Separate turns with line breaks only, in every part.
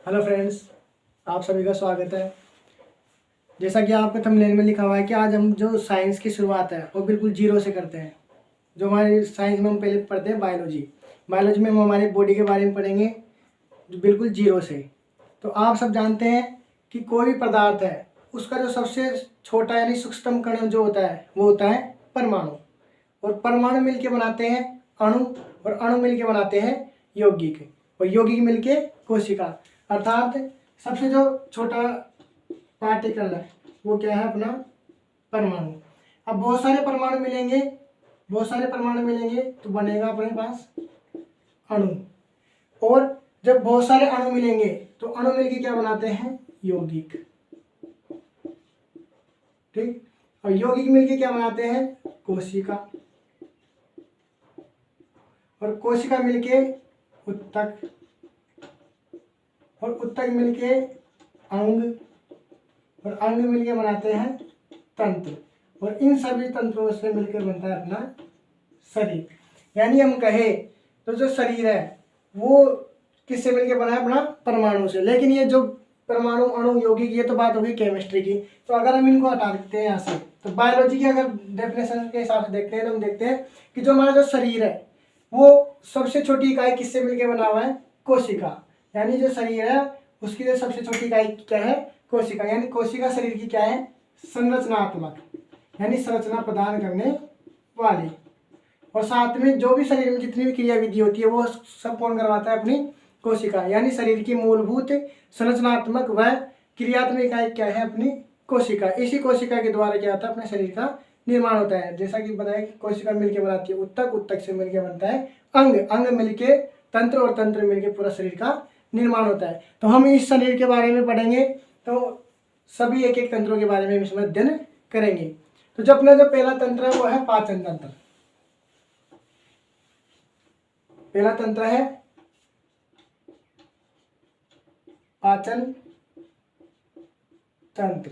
Hello friends, आप सभी का स्वागत है। जैसा कि आपके थंबनेल में लिखा हुआ है कि आज हम जो साइंस की शुरुआत है वो बिल्कुल जीरो से करते हैं। जो हमारी साइंस में हम पहले पढ़ते हैं बायोलॉजी में हम हमारी बॉडी के बारे में पढ़ेंगे जो बिल्कुल जीरो से। तो आप सब जानते हैं कि कोई भी पदार्थ है उसका जो सबसे छोटा यानी सूक्ष्मतम कण जो होता है वो होता है परमाणु। और परमाणु मिलके बनाते हैं अणु, और अणु मिलके बनाते हैं यौगिक, और यौगिक मिलके कोशिका। अर्थात सबसे जो छोटा पार्टिकल है वो क्या है अपना परमाणु। अब बहुत सारे परमाणु मिलेंगे तो बनेगा अपने पास अणु। और जब बहुत सारे अणु मिलेंगे तो अणु मिलके क्या बनाते हैं यौगिक। ठीक, और यौगिक मिलके क्या बनाते हैं कोशिका, और कोशिका मिलके उत्तक, और उत्तक मिलके अंग, और अंग मिलके बनाते हैं तंत्र, और इन सभी तंत्रों से मिलकर बनता है अपना शरीर। यानी हम कहे तो जो शरीर है वो किससे मिलके बना है अपना परमाणु से। लेकिन ये जो परमाणु अणु यौगिक ये तो बात होगी केमिस्ट्री की। तो अगर हम इनको हटा देते हैं यहाँ से तो बायोलॉजी की अगर डेफिनेशन के हिसाब से देखते हैं तो हम देखते हैं कि जो हमारा जो शरीर है वो सबसे छोटी इकाई किससे मिलके बना हुआ है कोशिका। यानी जो शरीर है उसकी जो सबसे छोटी इकाई क्या है कोशिका। यानी कोशिका शरीर की क्या है संरचनात्मक, यानी संरचना प्रदान करने वाली। और साथ में जो भी शरीर में जितनी भी क्रिया विधि होती है वो सब कौन करवाता है अपनी कोशिका। यानी शरीर की मूलभूत संरचनात्मक व क्रियात्मक इकाई क्या है अपनी कोशिका। इसी कोशिका के द्वारा क्या होता है अपने शरीर का निर्माण होता है। जैसा कि बताया कि कोशिका मिलकर बनाती है उत्तक, उत्तक से मिलकर बनता है अंग, अंग मिलके तंत्र, और तंत्र मिलके पूरा शरीर का निर्माण होता है। तो हम इस शरीर के बारे में पढ़ेंगे तो सभी एक एक तंत्रों के बारे में इसमें अध्ययन करेंगे। तो जो अपना जो पहला तंत्र है वो है पाचन तंत्र। पहला तंत्र है पाचन तंत्र।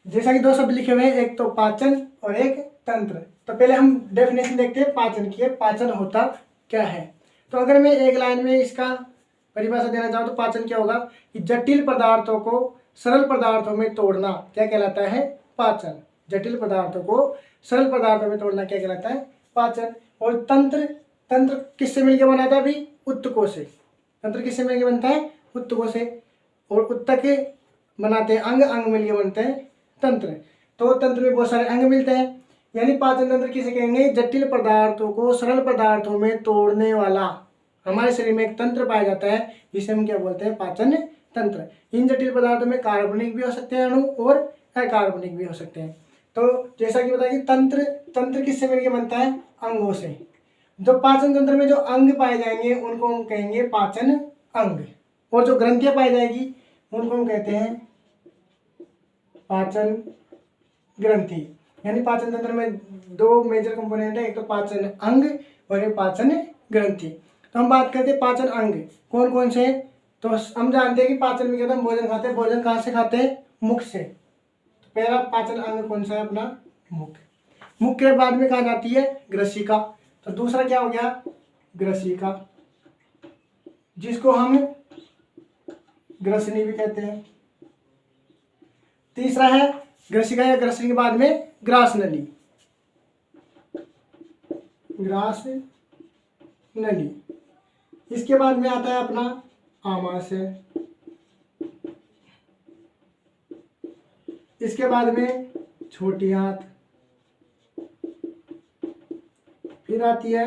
जैसा कि दो शब्द लिखे हुए हैं, एक तो पाचन और एक तंत्र। तो पहले हम डेफिनेशन देखते हैं पाचन की। पाचन होता क्या है। तो अगर मैं एक लाइन में इसका परिभाषा देना चाहूँ तो पाचन क्या होगा कि जटिल पदार्थों को सरल पदार्थों में तोड़ना क्या कहलाता है पाचन। जटिल पदार्थों को सरल पदार्थों में तोड़ना क्या कहलाता है पाचन। और तंत्र, तंत्र किससे मिलकर बना था अभी उत्तकों से। तंत्र किससे मिलकर बनता है उत्तकों से, और उत्तक बनाते हैं अंग, अंग मिलकर बनते हैं तंत्र। तो तंत्र में बहुत सारे अंग मिलते हैं। यानी पाचन तंत्र किसे कहेंगे जटिल पदार्थों को सरल पदार्थों में तोड़ने वाला। हमारे शरीर में एक तंत्र पाया जाता है जिसे हम क्या बोलते हैं पाचन तंत्र। इन जटिल पदार्थों में कार्बनिक भी हो सकते हैं अणु और अकार्बनिक भी हो सकते हैं। तो जैसा कि बताया कि तंत्र, तंत्र किससे मिलकर बनता है अंगों से। जो पाचन तंत्र में जो अंग पाए जाएंगे उनको हम कहेंगे पाचन अंग, और जो ग्रंथियां पाई जाएगी उनको हम कहते हैं पाचन ग्रंथि। यानी पाचन तंत्र में दो मेजर कंपोनेंट है, एक तो पाचन अंग और एक पाचन ग्रंथि। तो हम बात करते हैं पाचन अंग कौन कौन से। तो हम जानते हैं कि पाचन में क्या होता है भोजन खाते हैं। भोजन कहाँ से खाते हैं मुख से। तो पहला पाचन अंग कौन सा है अपना मुख। मुख के बाद में कहा जाती है ग्रसिका। तो दूसरा क्या हो गया ग्रसिका, जिसको हम ग्रसनी भी कहते हैं। तीसरा है ग्रसिका या ग्रसनी के बाद में ग्रास नली, ग्रास नली। इसके बाद में आता है अपना आमाशय। इसके बाद में छोटी आंत, फिर आती है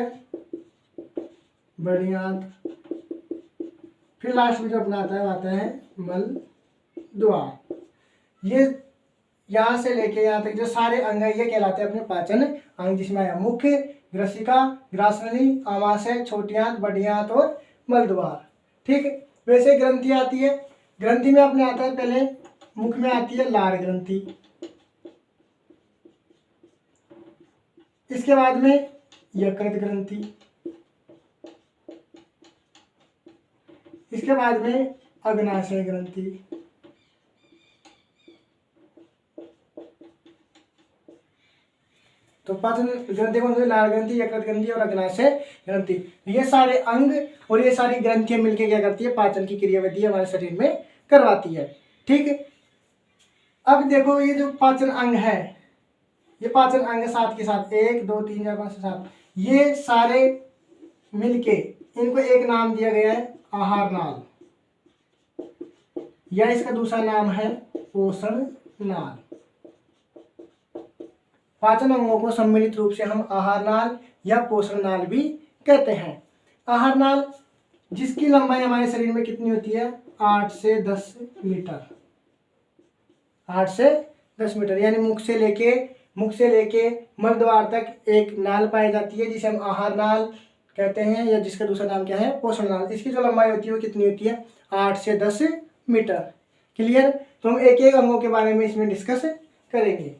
बड़ी आंत, फिर लास्ट में जो अपना आता है मल द्वार। ये यहाँ से लेके यहाँ तक जो सारे अंग है ये कहलाते हैं अपने पाचन अंग, जिसमें आया मुख्य, ग्रसिका, ग्रासनली, आमाशय, छोटी आंत, बड़ी आंत और मलद्वार। ठीक, वैसे ग्रंथि आती है। ग्रंथि में अपने आता है पहले मुख में आती है लार ग्रंथि, इसके बाद में यकृत ग्रंथि, इसके बाद में अग्नाशय ग्रंथि, तो पाचन ग्रंथि कौन सी? लाल ग्रंथि, यकृत ग्रंथि और अग्नाशय ग्रंथि। ये सारे अंग और ये सारी ग्रंथियां मिलकर क्या करती है? पाचन की क्रियाविधि हमारे शरीर में करवाती है। ठीक है, अब देखो ये जो पाचन अंग है, ये पाचन अंग साथ के साथ 1 2 3 4 5 6 7 ये सारे मिलके इनको एक नाम दिया गया है आहार नाल, या इसका दूसरा नाम है पोषण नाल। पाचन अंगों को सम्मिलित रूप से हम आहार नाल या पोषण नाल भी कहते हैं। आहार नाल जिसकी लंबाई हमारे शरीर में कितनी होती है? 8 से 10 मीटर। 8 से 10 मीटर, यानी मुख से लेके मल द्वार तक एक नाल पाई जाती है जिसे हम आहार नाल कहते हैं, या जिसका दूसरा नाम क्या है? पोषण नाल। इसकी जो लंबाई होती है वो कितनी होती है? 8 से 10 मीटर। क्लियर? तो हम एक एक अंगों के बारे में इसमें डिस्कस करेंगे।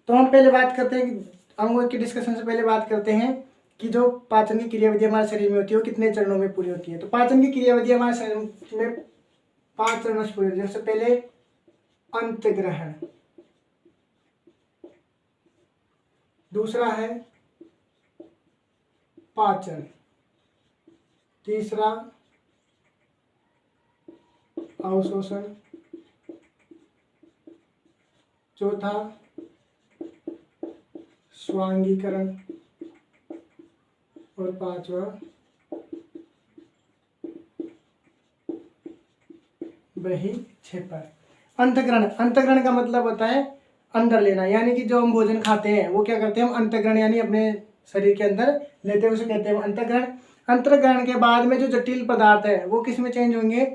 तो हम पहले बात करते हैं कि अंगों की डिस्कशन से पहले बात करते हैं कि जो पाचन की क्रियाविधि हमारे शरीर में होती है वो कितने चरणों में पूरी होती है। तो पाचन की क्रियाविधि हमारे शरीर में 5 चरणों से पूरी होती है। सबसे पहले अंतग्रहण, दूसरा है पाचन, तीसरा अवशोषण, चौथा स्वांगीकरण और पांचवा बहिक्षेपण। अंतग्रहण, अंतग्रहण का मतलब होता है अंदर लेना, यानी कि जो हम भोजन खाते हैं वो क्या करते हैं? हम अंतग्रहण यानी अपने शरीर के अंदर लेते हैं, उसे कहते हैं अंतग्रहण। अंतर्ग्रहण के बाद में जो जटिल पदार्थ है वो किस में चेंज होंगे?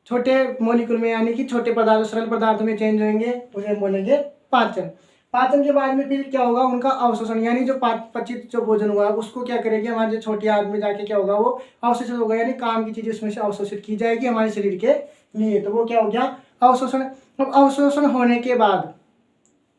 छोटे मॉलिक्यूल में, यानी कि छोटे पदार्थ सरल पदार्थ में चेंज होंगे, उसे हम बोलेंगे पाचन। पाचन के बाद में फिर क्या होगा? उनका अवशोषण, यानी जो पचित जो भोजन हुआ उसको क्या करेगी? हमारे जो छोटी आंत में जाके क्या होगा? वो अवशोषित होगा, यानी काम की चीज उसमें से अवशोषित की जाएगी हमारे शरीर के लिए, तो वो क्या हो गया? अवशोषण। अब अवशोषण होने के बाद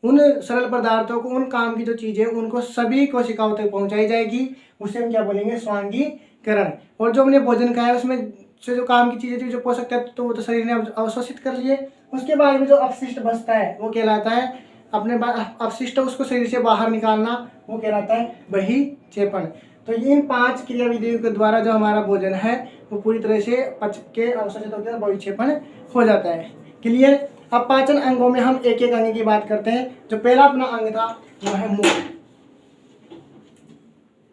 उन सरल पदार्थों को, उन काम की जो चीजें उनको सभी कोशिकाओं तक पहुंचाई जाएगी, उसे हम क्या बोलेंगे? स्वांगीकरण। और जो हमने भोजन खाया उसमें से जो काम की चीजें थी, जो पोषक तत्व, तो वो तो शरीर ने अवशोषित कर लिए। उसके बाद में जो अपशिष्ट बचता है वो कहलाता है, अपने अपशिष्ट उसको शरीर से बाहर निकालना, वो कहलाता है बहिक्षेपण। तो इन 5 क्रियाविधियों के द्वारा जो हमारा भोजन है वो पूरी तरह से पच के अवशोषित होकर बहिक्षेपण हो जाता है। क्लियर? अब पाचन अंगों में हम एक एक अंग की बात करते हैं। जो पहला अपना अंग था वो है मुख।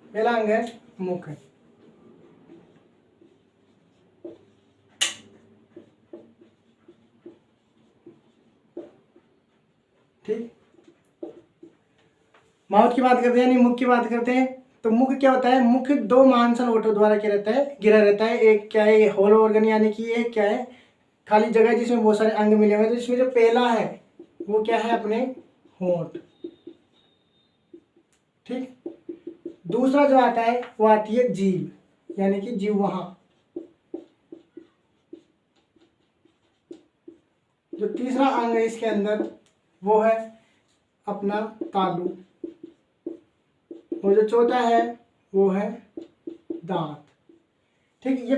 पहला अंग है मुख। ठीक, माउथ की बात करते हैं, यानी मुख की बात करते हैं। तो मुख क्या होता है? मुख 2 मांसल ओठों द्वारा क्या रहता है? घिरा रहता है। एक क्या है? होल ऑर्गन, यानी कि एक क्या है? खाली जगह जिसमें बहुत सारे अंग मिले हुए हैं। तो इसमें जो पहला है वो क्या है? अपने होंठ। ठीक, दूसरा जो आता है वो आती है जीभ, यानी कि जिह्वा। जो तीसरा अंग है इसके अंदर वो है अपना तालू, और जो चौथा है वो है दांत। ठीक, ये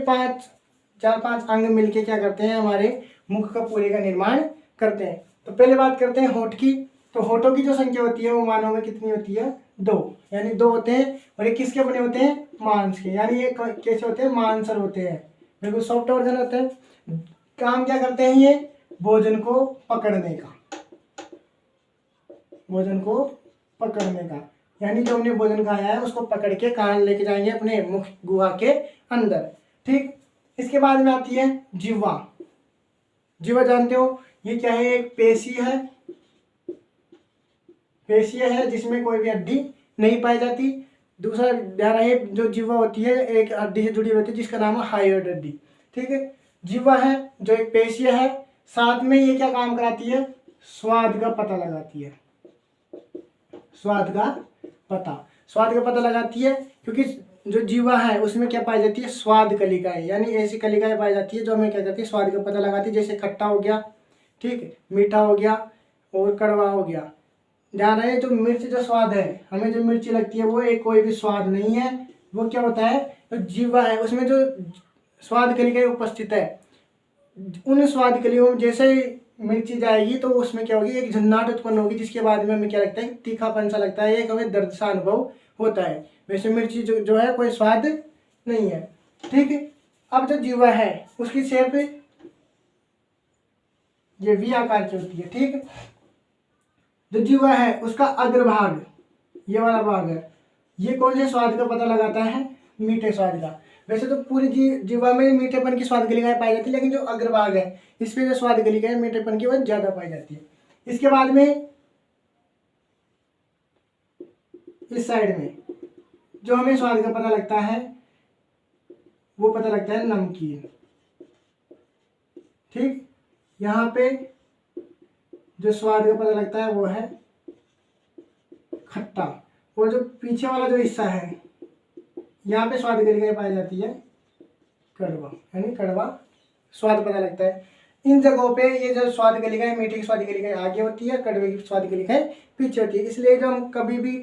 4-5 अंग मिलके क्या करते हैं? हमारे मुख का पूरे का निर्माण करते हैं। तो पहले बात करते हैं होठ की। तो होठों की जो संख्या होती है वो मानव में कितनी होती है? 2, यानी 2 होते हैं। और ये किसके बने होते हैं? मांस के, यानी ये कैसे होते हैं? मांसल होते हैं, बिल्कुल सॉफ्ट वर्जन होते हैं। काम क्या करते हैं ये? भोजन को पकड़ने का, भोजन को पकड़ने का, यानी जो हमने भोजन खाया है उसको पकड़ के कहाँ लेके जाएंगे? अपने मुख गुहा के अंदर। ठीक, इसके बाद में आती है जिह्वा। जिह्वा जानते हो ये क्या है? एक पेशी है, पेशी है जिसमें कोई भी हड्डी नहीं पाई जाती। दूसरा ध्यान रहे, जो जिह्वा होती है एक हड्डी से जुड़ी होती है जिसका नाम है हायोइड हड्डी। ठीक है, जिह्वा है जो एक पेशी है, साथ में ये क्या काम कराती है? स्वाद का पता लगाती है। स्वाद का पता लगाती है, क्योंकि जो जीवा है उसमें क्या पाई जाती है? स्वाद कलिकाएं, यानी ऐसी कलिकाएं पाई जाती है जो हमें क्या करती है? स्वाद का पता लगाती है। जैसे खट्टा हो गया, ठीक, मीठा हो गया और कड़वा हो गया। ध्यान रहे, जो मिर्च जो स्वाद है, हमें जो मिर्ची लगती है वो एक कोई भी स्वाद नहीं है, वो क्या होता है? जो जीवा है उसमें जो स्वाद कलिकाएं उपस्थित है उन स्वाद के लिए जैसे मिर्ची जाएगी तो उसमें क्या होगी, एक झन्नाट उत्पन्न होगी, जिसके बाद में हमें क्या लगता है, तीखापन सा लगता है, एक हमें दर्द सा अनुभव होता है। वैसे मिर्ची जो है कोई स्वाद नहीं है। ठीक है, अब जो जीवा है उसकी शेप ये वी आकार की होती है। ठीक है, जो जीवा है उसका अग्रभाग, ये वाला भाग है, ये कौन से स्वाद का पता लगाता है, मीठे स्वाद का। वैसे तो पूरी जीवा में मीठेपन की स्वाद गलिकाएं पाई जाती है, लेकिन जो अग्रभाग है इस पे जो स्वाद गलिकाएं मीठेपन की वह ज्यादा पाई जाती है। इसके बाद में इस साइड में जो हमें स्वाद का पता लगता है वो पता लगता है नमकीन। ठीक, यहाँ पे जो स्वाद का पता लगता है वो है खट्टा, और जो पीछे वाला जो हिस्सा है यहाँ पे स्वाद गलिकाएं पाई जाती है कड़वा, यानी कड़वा स्वाद पता लगता है। इन जगहों पे ये जो स्वाद गलिकाएं, मीठे की स्वाद गलिकाएं आगे होती है, कड़वे की स्वाद गलिकाएं पीछे होती है। इसलिए जो हम कभी भी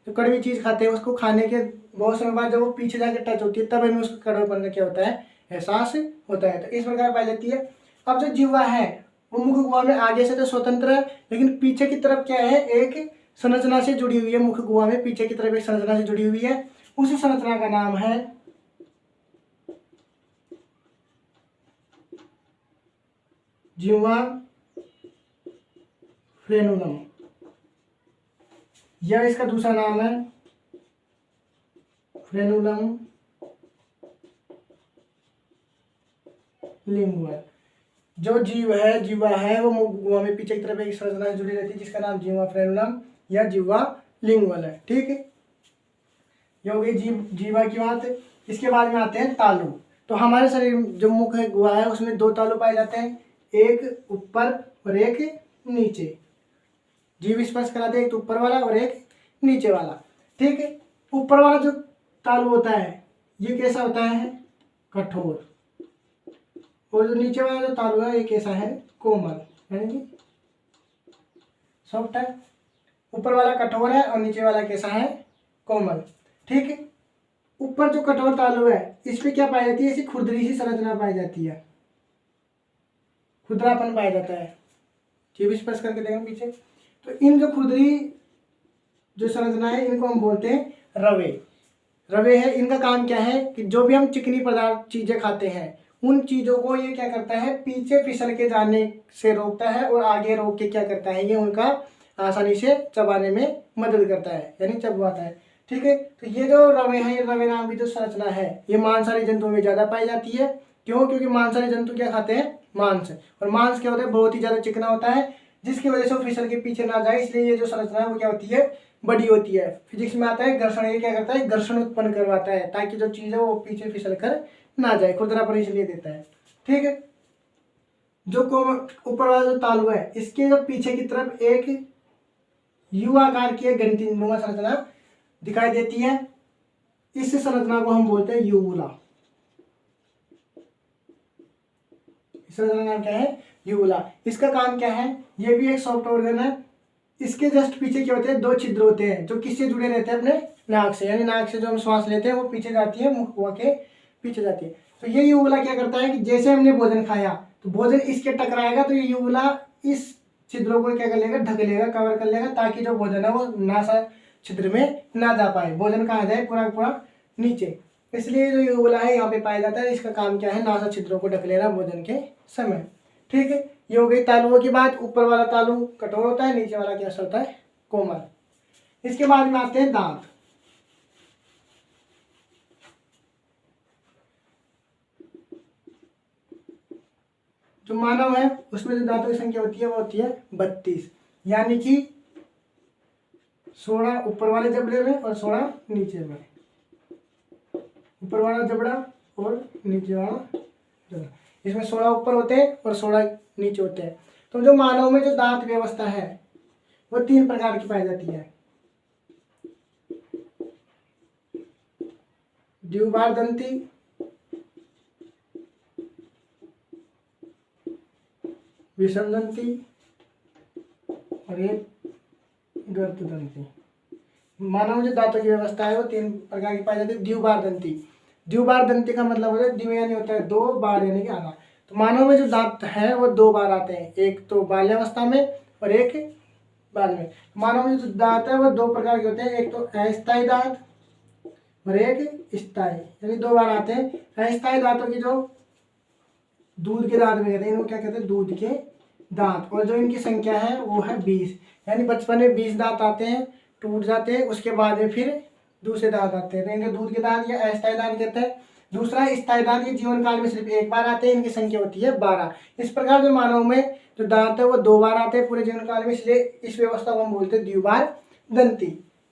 जो कड़वी चीज़ खाते हैं उसको खाने के बहुत समय बाद जब वो पीछे जाके टच होती है तब हमें उसको कड़वेपन का क्या होता है, एहसास होता है। तो इस प्रकार पाई जाती है। अब जो जीवा है वो मुख गुहा में आगे से तो स्वतंत्र है, लेकिन पीछे की तरफ क्या है, एक संरचना से जुड़ी हुई है। मुख गुहा में पीछे की तरफ एक संरचना से जुड़ी हुई है, उसी संरचना का नाम है जिह्वा फ्रेनुलम, या इसका दूसरा नाम है फ्रेनुलम लिंगुअल। जो जीवा है वो मुख गुहा में पीछे की तरफ एक संरचना से जुड़ी रहती है जिसका नाम जिह्वा फ्रेनुलम या जिह्वा लिंगुअल है। ठीक है, ये हो गई जीवा की बात। इसके बाद में आते हैं तालु। तो हमारे शरीर जो मुख है गुहा है उसमें दो तालु पाए जाते हैं, एक ऊपर और एक नीचे। जीभ स्पर्श कराते हैं, एक ऊपर वाला और एक नीचे वाला। ठीक है, ऊपर वाला जो तालु होता है ये कैसा होता है, कठोर, और जो नीचे वाला जो तालु है ये कैसा है, कोमल, यानी कि सॉफ्ट है। ऊपर वाला कठोर है और नीचे वाला कैसा है, कोमल। ठीक है, ऊपर जो कठोर तालु है इस पे क्या पाई जाती है, ऐसी खुरदरी सी संरचना पाई जाती है, खुरदरापन पाया जाता है। जीभ स्पर्श करके देखेंगे पीछे, तो इन जो खुरदरी जो संरचना है इनको हम बोलते हैं रवे। रवे है, इनका काम क्या है कि जो भी हम चिकनी पदार्थ चीजें खाते हैं उन चीजों को ये क्या करता है, पीछे फिसल के जाने से रोकता है, और आगे रोक के क्या करता है, ये उनका आसानी से चबाने में मदद करता है, यानी चबवाता है। ठीक है, तो ये जो रवे हैं, ये रवे नाम की जो संरचना है ये मांसाहारी जंतुओं में ज्यादा पाई जाती है। क्यों, क्योंकि मांसाहारी जंतु क्या खाते हैं, मांस, और मांस क्या होता है, बहुत ही ज्यादा चिकना होता है, जिसकी वजह से वो फिसल के पीछे ना जाए, इसलिए ये जो संरचना है वो क्या होती है, बड़ी होती है। फिजिक्स में आता है घर्षण, ये क्या करता है, घर्षण उत्पन्न करवाता है ताकि जो चीज है वो पीछे फिसल कर ना जाए, खुरदरापन इसलिए देता है। ठीक है, जो ऊपर वाला जो तालु है इसके जो पीछे की तरफ एक यू आकार की ग्रंथिनुमा संरचना दिखाई देती है, इस संरचना को हम बोलते हैं यूवुला। इस संरचना का नाम क्या है, यूवुला। इसका काम क्या है, ये भी एक सॉफ्ट ऑर्गन है। इसके जस्ट पीछे क्या होते हैं, दो छिद्र होते हैं जो किससे जुड़े रहते हैं, अपने नाक से, यानी नाक से जो हम श्वास लेते हैं वो पीछे जाती है, मुख गुहा के पीछे जाती है। तो ये यूवुला क्या करता है कि जैसे हमने भोजन खाया तो भोजन इसके टकराएगा, तो ये यूवुला इस छिद्रों को क्या कर लेगा, ढक लेगा, कवर कर लेगा, ताकि जो भोजन है वो नासा छिद्र में ना जा पाए, भोजन कहाँ जाए, पूरा पूरा नीचे। इसलिए जो यूवुला है यहाँ पे पाया जाता है, इसका काम क्या है, नासा छिद्रों को ढक लेना भोजन के समय। ठीक है, ये हो गई तालुओं की बात। ऊपर वाला तालु कठोर होता है, नीचे वाला कैसा होता है, कोमल। इसके बाद में आते हैं दांत। जो मानव है उसमें जो दांतों की संख्या होती है वो होती है 32, यानी कि 16 ऊपर वाले जबड़े में और 16 नीचे में। ऊपर वाला जबड़ा और नीचे वाला जबड़ा, इसमें 16 ऊपर होते हैं और 16 नीचे होते हैं। तो जो मानव में जो दांत व्यवस्था है वो 3 प्रकार की पाई जाती है, द्विबार दंती, विषम दंती और एक गर्त दंती। मानव जो दांतों की व्यवस्था है वो 3 प्रकार की पाई जाती है। द्विबार दंती, द्विबार दंती का मतलब होता है द्वि यानी होता है 2, बार यानी कि आना। तो मानव में जो दांत है वो 2 बार आते हैं, एक तो बाल्यावस्था में और एक बाद में। मानव में जो दांत है वो 2 प्रकार के होते हैं, एक तो अस्थायी दांत और एक स्थायी, यानी 2 बार आते हैं। अस्थायी दांतों की जो दूध के दांत में कहते हैं, इनको क्या कहते हैं, दूध के दांत। और जो इनकी संख्या है वो है 20, यानी बचपन में 20 दांत आते हैं, टूट जाते हैं, उसके बाद में फिर दूसरे दांत आते हैं, तो इनके दूध के दांत या अस्थायी दांत कहते हैं। दूसरा स्थायी दांत, ये जीवन काल में सिर्फ 1 बार आते हैं, इनकी संख्या होती है 12। इस प्रकार जो मानव में जो दांत है वो 2 बार आते हैं पूरे जीवन काल में, इसलिए इस व्यवस्था को हम बोलते हैं द्विबार दंती।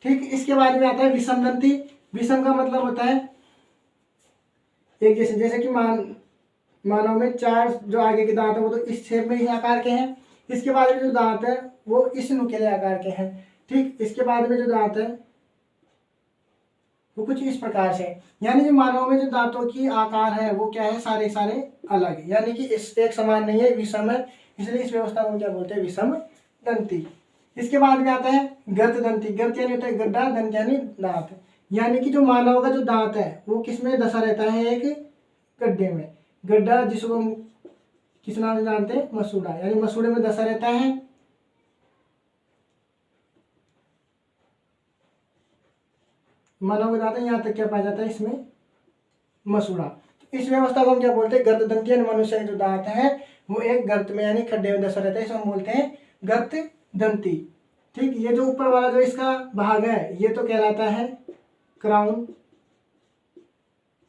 ठीक, इसके बाद में आता है विषम दंती। विषम का मतलब होता है एक जैसे, जैसे कि मानव में 4 जो आगे के दांत है वो तो इस शेप में ही आकार के हैं, इसके बाद में जो दांत है वो इस नुकीले आकार के हैं। ठीक, इसके बाद में जो दांत है वो कुछ इस प्रकार से, यानी जो मानव में जो दांतों की आकार है वो क्या है, सारे सारे अलग है, यानी कि इस एक समान नहीं है, विषम है, इसलिए इस व्यवस्था को क्या बोलते हैं, विषम दंती। इसके बाद में आता है गर्त दंती। गर्त यानी होता है गड्ढा, दंत यानी दांत, यानी कि जो मानव का जो दांत है वो किस में दसा रहता है, एक गड्ढे में। गड्ढा जिसको हम किस नाम से जानते हैं, मसूड़ा, यानी मसूड़े में दसा रहता है। मानव दांत है, यहाँ तक क्या पाया जाता है इसमें, मसूड़ा। इस व्यवस्था को हम क्या बोलते हैं, गर्त दंती, यानी मनुष्य के जो दांत है वो एक गर्त में यानी खड्डे में दसा रहता है, इसको हम बोलते हैं गर्त दंती। ठीक, ये जो ऊपर वाला जो इसका भाग है ये तो कहलाता है क्राउन,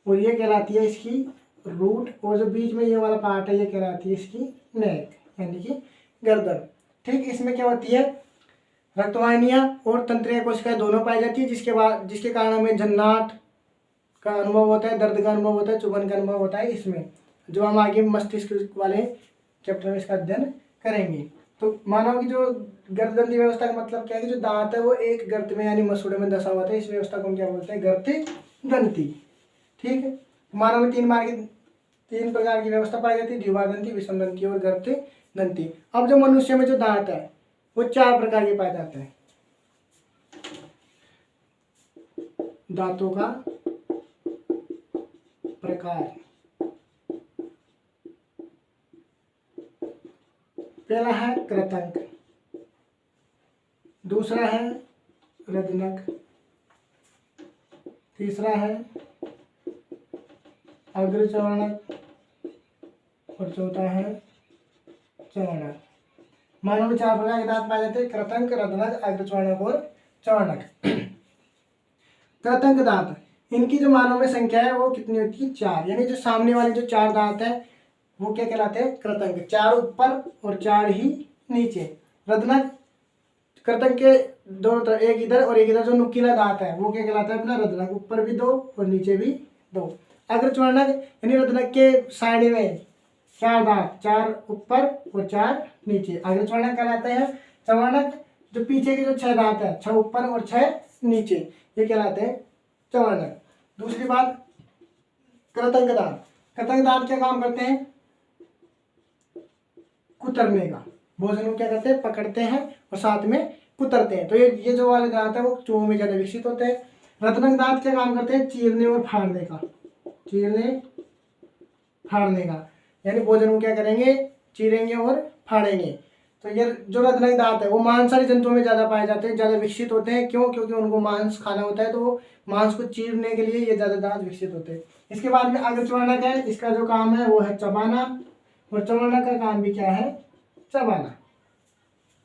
और ये कहलाती है इसकी रूट, और जो बीच में ये वाला पार्ट है ये कहलाती है इसकी नेक, यानी कि गर्दन। ठीक, इसमें क्या होती है, रक्तवाहिनियां और तंत्रिका कोशिकाएं दोनों पाई जाती है, जिसके कारण हमें झन्नाट का अनुभव होता है, दर्द का अनुभव होता है, चुभन का अनुभव होता है इसमें, जो हम आगे मस्तिष्क वाले चैप्टर में इसका अध्ययन करेंगे। तो मानव की जो गर्ददंती व्यवस्था का मतलब क्या है कि जो दांत है वो एक गर्त में यानी मसूड़े में दसा हुआ था, इस व्यवस्था को हम क्या बोलते हैं, गर्त दंती। ठीक है, मानव में 3 प्रकार की व्यवस्था पाई जाती है, द्विबार दंती, विषम दंती और गर्त दंती। अब जो मनुष्य में जो दांत है वो 4 प्रकार के पाए जाते हैं। दांतों का प्रकार, पहला है कृतंक, दूसरा है रदनक, तीसरा है अग्रचर्वणक और चौथा है चर्वणक। मानव में 4 प्रकार के दांत पाए जाते हैं, कृतंक, रदनक, अग्रचर्वणक और चर्वणक। कृतंक दांत, इनकी जो मानव में संख्या है वो कितनी होती है, 4, यानी जो सामने वाले जो 4 दांत है वो क्या कहलाते हैं, कृतंक, 4 ऊपर और 4 ही नीचे। रदनक, कृतंक के दोनों तरफ, एक इधर और एक इधर जो नुकीला दांत है वो क्या कहलाता है अपना रदनक, ऊपर भी 2 और नीचे भी 2। अग्रचर्वणक, यानी रदनक के साइड में 4 दांत, 4 ऊपर और 4 नीचे, अग्रचर्वणक कहलाते हैं। चर्वणक, जो पीछे के जो 6 दांत है, 6 ऊपर और 6 नीचे, ये कहलाते हैं चर्वणक। दूसरी बात कृतंक दांत। कृतंक दांत क्या काम करते हैं, कुतरने का, भोजन को क्या करते हैं, पकड़ते हैं और साथ में कुतरते हैं। तो ये जो वाले दांत है वो चूहों में ज्यादा विकसित होते हैं। रदनक दांत क्या काम करते हैं, चीरने और फाड़ने का, चीरने फाड़ने का, यानी भोजन को क्या करेंगे, चीरेंगे और फाड़ेंगे। तो ये जो रदनक दांत है वो मांसाहारी जंतुओं में ज़्यादा पाए जाते हैं, ज़्यादा विकसित होते हैं। क्यों, क्योंकि उनको मांस खाना होता है, तो वो मांस को चीरने के लिए ये ज़्यादा दांत विकसित होते हैं। इसके बाद में अग्रचर्वणक है, इसका जो काम है वो है चबाना, और चर्वणक का काम भी क्या है, चबाना।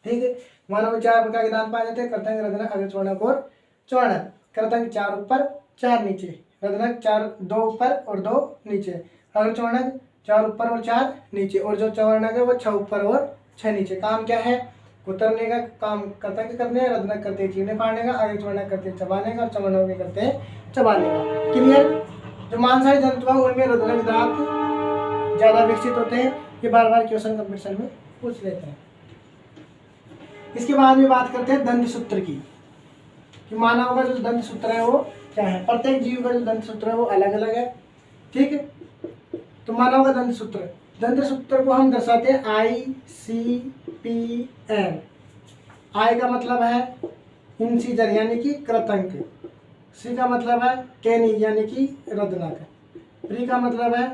ठीक है, मानव में 4 प्रकार के दांत पाए जाते हैं, कृतंक, रदनक, अग्रचर्वणक और चर्वणक। कृतंक 4 ऊपर 4 नीचे, रदनक 2 ऊपर और 2 नीचे, अग्रचर्वणक 4 ऊपर और 4 नीचे, और जो चर्वणक है वो 6 ऊपर और 6 नीचे। काम क्या है, कुतरने का काम कृतंक करते हैं, रदनक करते हैं चीरने फाड़ने का, अग्रचर्वणक करते हैं चबाने का, और चर्वणक करते हैं चबाने का। क्लियर। जो मांसाहारी जंतु है उनमें रदनक दांत ज़्यादा विकसित होते हैं, ये बार बार क्वेश्चन कंपटीशन में पूछ लेते हैं। इसके बाद में बात करते हैं दंत सूत्र की, कि मानव का जो दंत सूत्र है वो क्या है। प्रत्येक जीव का जो दंत सूत्र है वो अलग अलग है। ठीक है, तो मानव का दंत सूत्र को हम दर्शाते हैं ICPM। आई का मतलब है इंसीजर यानी कि कृतंक, सी का मतलब है कैनी यानी कि रदनक, प्री का मतलब है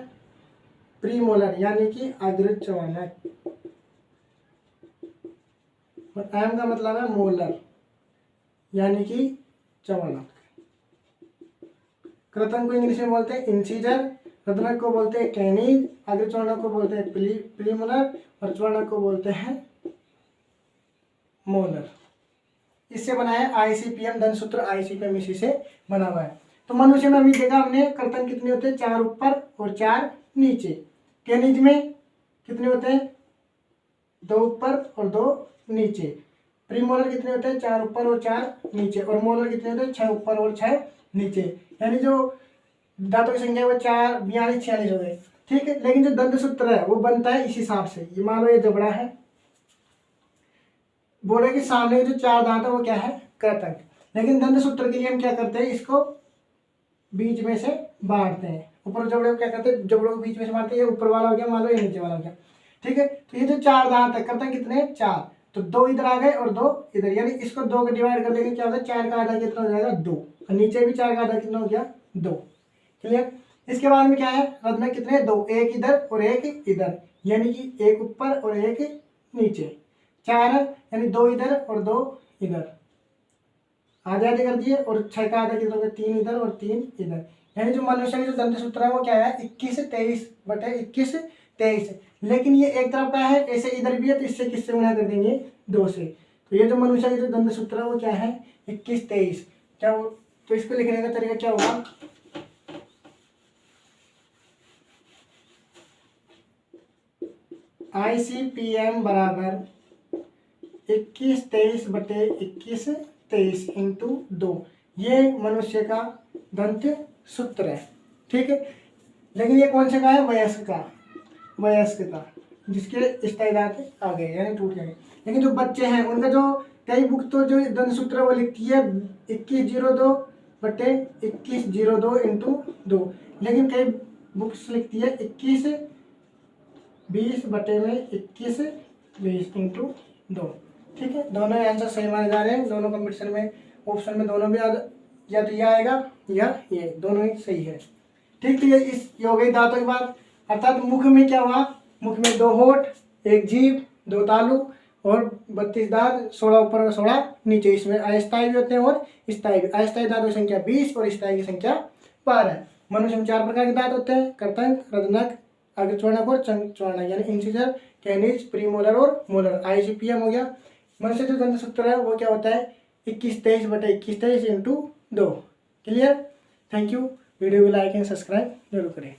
प्रीमोलर यानी कि अग्रचर्वणक, और एम का मतलब है मोलर यानी कि चर्वणक। कृतंक को इंग्लिश में बोलते हैं इंसीजर, रत्नक को बोलते हैं कैनिज, अग्रचर्वणक को बोलते हैं प्रीमोलर और चर्वणक को बोलते हैं मोलर। इससे बना है आईसीपीएम धनसूत्र, आईसीपीएम इसी से बना हुआ है। तो मनुष्य में अभी देखा हमने कर्तन कितने होते हैं, 4 ऊपर और 4 नीचे। कैनिज में कितने होते हैं, 2 ऊपर और 2 नीचे। प्रीमोलर कितने होते हैं, 4 ऊपर और 4 नीचे। और मोलर कितने होते हैं, 6 ऊपर और 6 नीचे। यानी जो दांतों की संख्या है वो 4, 42, 46 हो गए। ठीक है, लेकिन जो दंत सूत्र है वो बनता है इस हिसाब से। ये मान लो ये जबड़ा है, बोले कि सामने जो 4 दांत है वो क्या है, कृतंक। लेकिन दंत सूत्र के लिए हम क्या करते हैं, इसको बीच में से बांटते हैं। ऊपर जबड़े को क्या करते हैं, जबड़ों को बीच में से बांटते हैं। ये ऊपर वाला हो गया मान लो, ये नीचे वाला हो गया। ठीक है, तो ये जो 4 दांत है, कृतंक कितने हैं, 4। तो 2 इधर आ गए और 2 इधर, यानी इसको 2 को डिवाइड कर देंगे, क्या होगा, 4 का आधा कितना हो जाएगा, 2। और नीचे भी 4 का आधा कितना हो गया, 2। क्लियर। इसके बाद में क्या है, रत्न कितने, 2, एक इधर और एक इधर, यानी कि एक ऊपर और एक नीचे। 4 है, यानी 2 इधर और 2 इधर, आधे आधे कर दिए। और 6 का आधा कितना हो गया, 3 इधर और 3 इधर। यानी जो मनुष्य की जो दंत सूत्र है वो क्या है, 21/21/23। लेकिन ये एक तरफ का है, ऐसे इधर भी है, तो इससे किससे गुणा कर देंगे, 2 से। तो ये जो मनुष्य की जो दंत सूत्र है वो क्या है, 21/23। क्या वो, तो इसको लिखने का तरीका क्या होगा, ICPM बराबर 21/23/21/23 इंटू 2। ये मनुष्य का दंत सूत्र है। ठीक है, लेकिन ये कौन से का है, वयस्क का, वयस्क का, जिसके स्थायी दांत आ गए यानी टूट गए। लेकिन जो बच्चे हैं उनका जो कई बुक तो जो दंत सूत्र वो लिखती है 21/02/21/02 इंटू 2। लेकिन कई बुक्स लिखती है 21/20/21/20 इंटू 2। ठीक है, दोनों आंसर सही माने जा रहे हैं। दोनों कंपटीशन में ऑप्शन में दोनों भी या तो ये आएगा या ये, दोनों ही सही है। ठीक, तो ये इस हो गई दांतों की बात। अर्थात मुख में क्या हुआ, मुख में 2 होठ, 1 जीभ, 2 तालु और 32 दांत, 16 ऊपर और 16 नीचे। इसमें अस्थायी भी होते हैं और स्थायी भी। अस्थायी दांतों की संख्या 20 और स्थायी की संख्या 12। मनुष्य में 4 प्रकार के दांत होते हैं, कृतंक, रत्नक, अग्रचर्वणक और चर्वणक, यानी इंसिजर, कैनिज, प्रीमोलर और मोलर। ICPM हो गया। मनुष्य जो दंत सूत्र है वो क्या होता है, 21/23/21/23 into 2। Clear. Thank you. Video को लाइक एंड सब्सक्राइब जरूर करें।